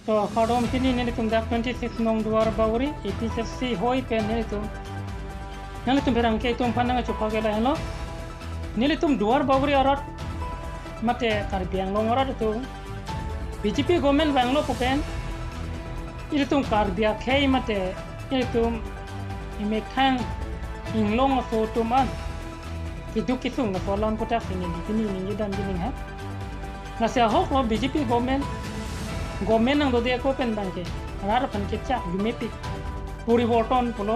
तो खड़ोम किनी ने तुम dak 26 nong duar bawri EPSC hoi pen ne तुम berang ke तुम panang chupa gela hello ne तुम duar bawri arat mate kar biang long arat tu BJP government banglo ko pen ile तुम kar bia khei mate ile तुम ime khang inglong so tuman kiduk kisung na solam pota sini kini ni dan gini ha na sia hok lo BJP government nang do de ko pen bangke rar pan ke cha yumepi পরিবর্তন পলো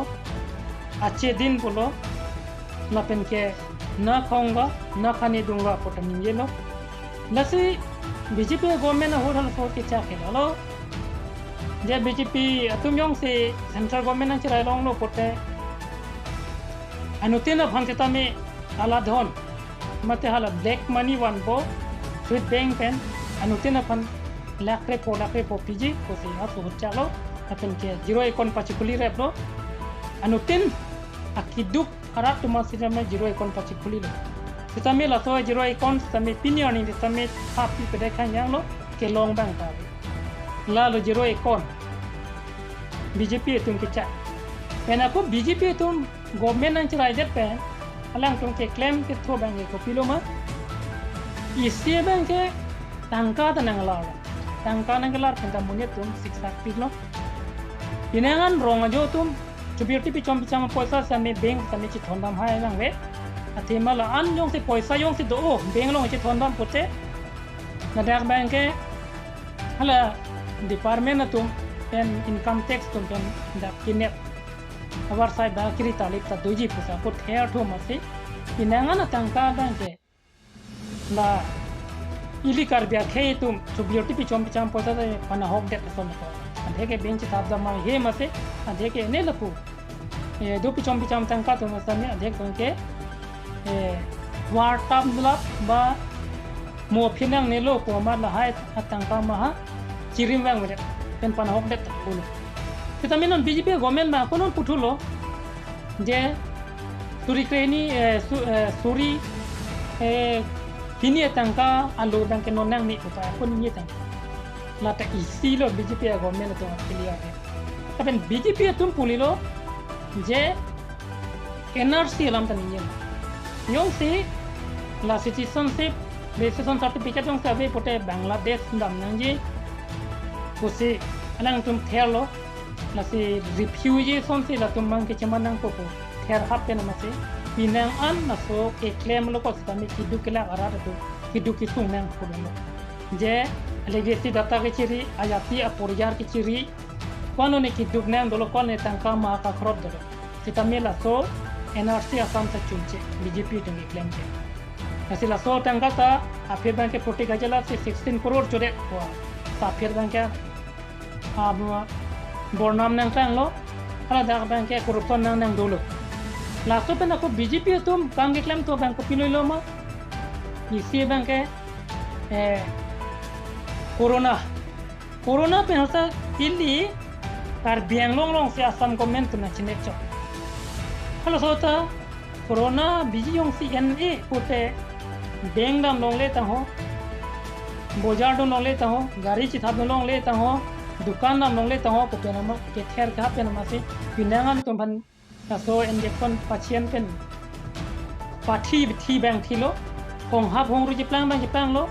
अच्छे दिन पलो ना pen के ना खाऊंगा ना खाने दूंगा पोटा निये लो नसी बीजेपी गवर्नमेंट हो हल फो के चा के लो जे बीजेपी तुम योंग से सेंट्रल गवर्नमेंट चराय लोंग लो पोटे अनुतेन भांगता में आला धन मते हाला ब्लैक मनी वन बो स्वीट बैंक पेन अनुतेन फन लाखरे पो पीजी को से आप हो चालो अपन के zero एकन पाचिकुली रेपलो अनुतेन akiduk arat tu masih ramai jiro ekon pasti kuli lo. Kita mela so jiro ekon kita pinion ini kita happy pedekan yang lo ke long bang tadi. Lalu jiro ekon BJP itu kita. Karena aku BJP itu government yang cerai je pen, alang tu ke claim ke throw bang ke pilo mah. Isi bang ke tangka tanang lar kita punya tu siksa pilo. Ini kan rong aja tu. Cubir tipi cuma पैसा से हमें bank से हमें चित होंडम है ना वे अति माला अन यों से पैसा यों से दो बैंक लोग चित होंडम पुटे नदाक बैंक के हला डिपार्टमेंट ना तुम पेन इनकम टैक्स तुम पेन दाक किने अवर साइड बाकी तालिक ता दूजी पुसा पुट हेयर ठो मसे इनांगा ना तंका बैंक के ला इली कर बिया खे तुम cubir tipi cuma पैसा से पना होक डेट सोने को adhe ke bench tab jama he mase adhe ke ne lapu do pichom tangka to masame adhe ko ke war tab lap ba mo phinang ne lo ko ma la hai tangka ma ha chirim wang mere pen pan hok det ko kita minon BJP government ma konon putulo je suri kreni suri kini tangka alu dang ke nonang ni ko pa ko ni tangka lata isi lo BJP government itu clear है tapi BJP तुम पुली लो जे NRC alam tani ये यों से la citizenship registration certificate यों से अभी पोटे बांग्लादेश दाम नंगे उसे अनंग तुम थेर लो la से refugee सों से la तुम मांग के चमनंग को थेर हाप पे नमसे बिना अन ना सो के claim लो को सतामी किदु के ला अरार तो किदु की सुन नंग को लो जे legasi data ke ciri ayati aporiar ke ciri kono ne kiduk nang dolo kono tangka ma ka krop dolo kita mela so NRC asam ta chunche BJP tengi claim ke asila so tangka ta afir bank ke proti gajala se 16 crore jode ko ta afir bank ke ab bornam nang tang lo hala da bank ke corruption nang dolo la so pe na ko BJP tum kam ke claim to bank ko pinoi lo ma isi bank ke corona पे होता इल्ली तार बियांग लोंग से Assam government ना चिने चो hello सोता corona busy Yong सी NA उते बैंक दाम लोंग लेता हो बाजार दो लोंग लेता हो गाड़ी चिथा दो लोंग लेता हो दुकान दाम लोंग लेता हो को पे नमा के थेर का पे नमा से बिनांगन तुम भन सो इंजेक्शन पेशेंट पेन पाठी थी बैंक थी लो होंग हाफ होंग रुजी प्लांग बैंक प्लांग लो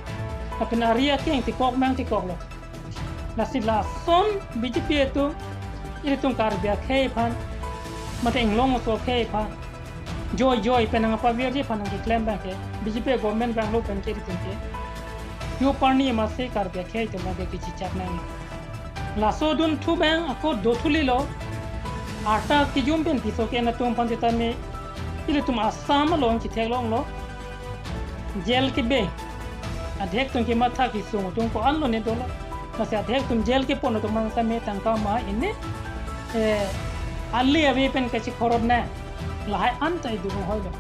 tapi naria ke yang tikok mang tikok lo nasi lason BJP itu ini tung karbia kei pan mata inglong so kei pan joy penang apa biar je panang klaim bang ke BJP government bang lo pen ke tung yo parni masih karbia kei tu mage ki cicak nang laso dun thu bang ako do thuli lo ata ki jum pen piso ke na tum pan jeta me ini tum asam lo ki thek long lo jail ke be adhek तुम के माथा की सुंग तुमको अनलो ने दोलो नसे adhek तुम जेल के पोनो तुम मंगता में तंका मा इन्ने अल्ली अभी पेन कची खरोड ना लहाय अंत आई दुगो होइलो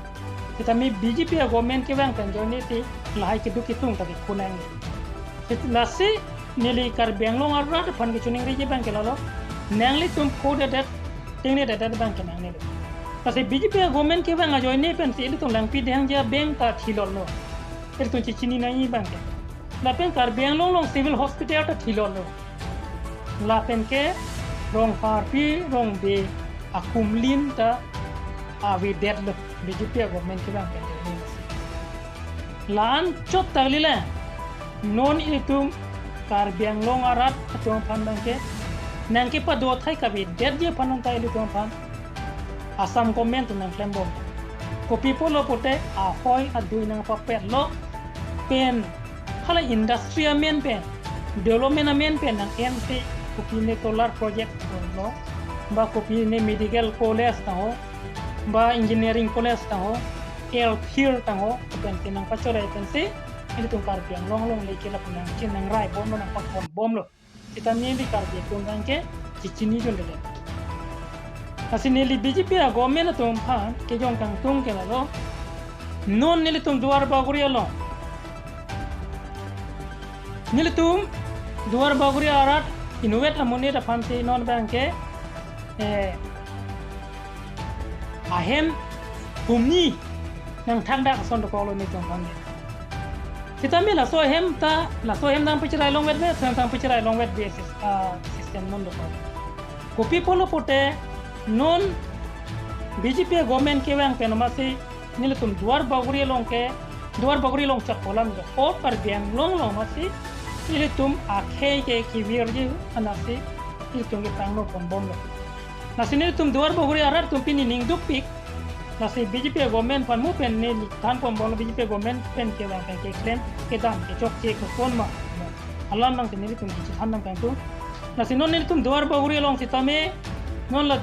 kita mi BJP government ke bang kan joni ti lahai ke duki tung taki kunang kita nasi nili kar benglong arra de fan ke chuning ri je bang ke lolo nangli tum khode dat tingne dat bang ke nangli kasi BJP government ke bang joni pen ti tum lang pi dang ja bank ta thilolo itu cicini naik bang, tapi kar biang long civil hospital itu thilo lo, la pen ke rong parpi rong be akum lin ta avi dead lo BJP government ke bang pen lan chot taglila non itum kar biang long arat atong pandang ke nang ke pa do thai ka bi dead je panong tai lu tong pan asam comment nang klembom ko people lo pote a hoi a dui nang pa pet lo pen khala industry men pen development men pen nang MC kopi ne solar project lo ba kopi ne medical college ta ho ba engineering college ta ho health here ta ho pen tinang pa chore pen se ini tung kar biang long long le ke la punang chin nang rai bom nang pa bom lo kita ni di kar biang tung nang ke chichini jon de asineli BJP a government tum phan ke jong kang tung ke la lo non nili tum duar baguri lo nili tum duar baguri arat innovate amone da phan se non bank ke ahem bumni nang thang da son do ko lo ni tum phan kita mi la so hem dang pichrai long wet be sang pichrai long wet be system non do ko people lo pote non BJP government ke bang penamasi nile tum duar baguri long chak polam jo or par biang long masi nile tum akhe ke kivir ji anasi nile tum ke tangno pon bom lo nasi nile tum duar baguri arar tum pini ning duk pik nasi BJP government pan mu pen ne than pon bom BJP government pen ke bang ke claim ke dam ke chok ke ko kon ma alam bang nile tum ki than nang kan tu nasi non nile tum duar baguri long sitame non la